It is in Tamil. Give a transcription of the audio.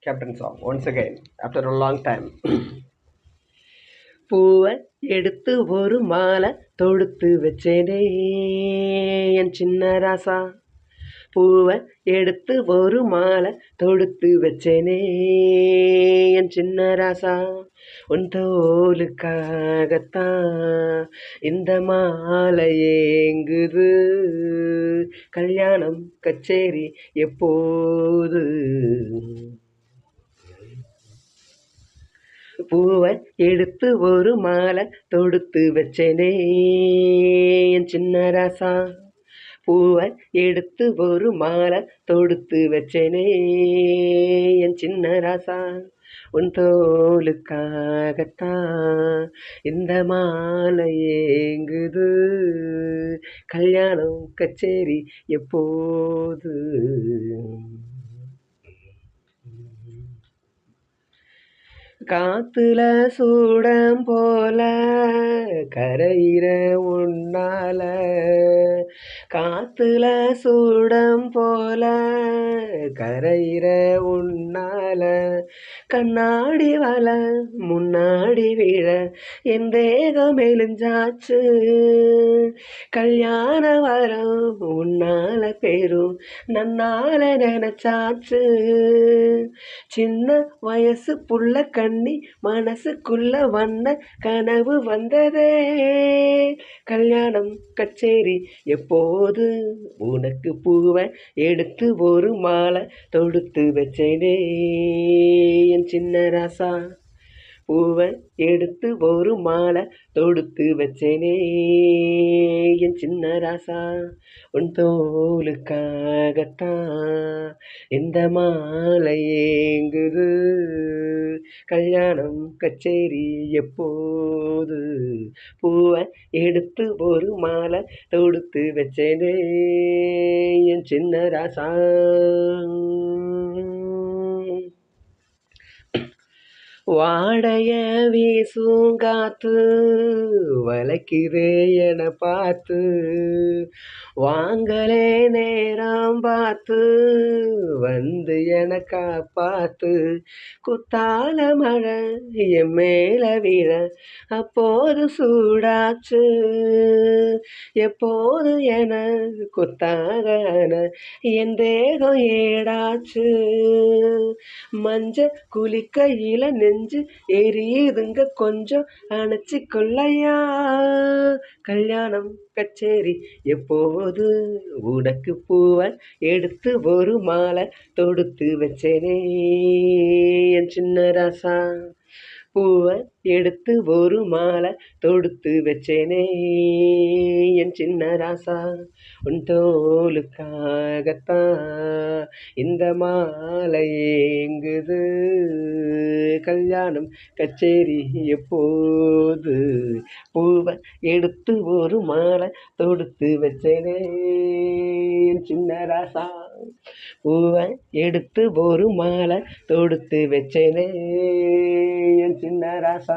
Captain song once again after a long time. பூவை எடுத்து ஒரு மாலை தொடுத்து வச்சேனே என் சின்ன ராசா. பூவை எடுத்து ஒரு மாலை தொடுத்து வச்சேனே என் சின்ன ராசா. உன் தோலுக்காகத்தான் இந்த மாலை ஏங்குது. கல்யாணம் கச்சேரி எப்போது? பூவை எடுத்து ஒரு மாலை தொடுத்து வச்சேனே என் சின்ன ராசா. பூவை எடுத்து ஒரு மாலை தொடுத்து வச்சேனே என் சின்ன ராசா. உன் தோலுக்காகத்தான் இந்த மாலை ஏங்குது. கல்யாணம் கச்சேரி எப்போது? காத்துல சூடம் போல கரையிற உன்னால. காத்துல சூடம் போல கரையிற உன்னால. கண்ணாடி வல முன்னாடி விழ என் தேகம் மெலிஞ்சாச்சு. கல்யாண வரம் உன்னால பெரும் நன்னால நினைச்சாச்சு. சின்ன வயசு புள்ள கண்ணி மனசுக்குள்ள வந்த கனவு வந்ததே. கல்யாணம் கச்சேரி எப்போது? உனக்கு பூவை எடுத்து ஒரு மாலை தொடுத்து வச்சேனே என் சின்ன ராசா. பூவை எடுத்து ஒரு மாலை தொடுத்து வச்சேனே என் சின்ன ராசா. உன் தோலுக்காகத்தான் இந்த மாலை ஏங்குது. கல்யாணம் கச்சேரி எப்போது? பூவை எடுத்து ஒரு மாலை தொடுத்து வச்சேனே என் சின்ன ராசா. வாடைய வீசும் காத்து வளைக்குதே என பார்த்து. வாங்கலே நேரம் பார்த்து வந்து என காப்பாத்து. குத்தால மழை என் மேல விழ அப்போது சூடாச்சு. எப்போது என குத்தாக என் தேகம் ஏடாச்சு. மஞ்ச குளிக்கையில நெஞ்சு எரியுதுங்க கொஞ்சம் அணைச்சி கொள்ளையா. கல்யாணம் கச்சேரி எப்போது? உனக்கு பூவை எடுத்து ஒரு மாலை தொடுத்து வச்சேனே என் சின்ன ராசா. பூவை எடுத்து ஒரு மாலை தொடுத்து வச்சேனே என் சின்ன ராசா. உன் தோலுக்காகத்தான் இந்த மாலை ஏங்குது. கல்யாணம் கச்சேரி எப்போது? பூவை எடுத்து ஒரு மாலை தொடுத்து வச்சேனே என் சின்ன ராசா. பூவை எடுத்து ஒரு மாலை தொடுத்து வச்சேனே என் சின்ன ராசா.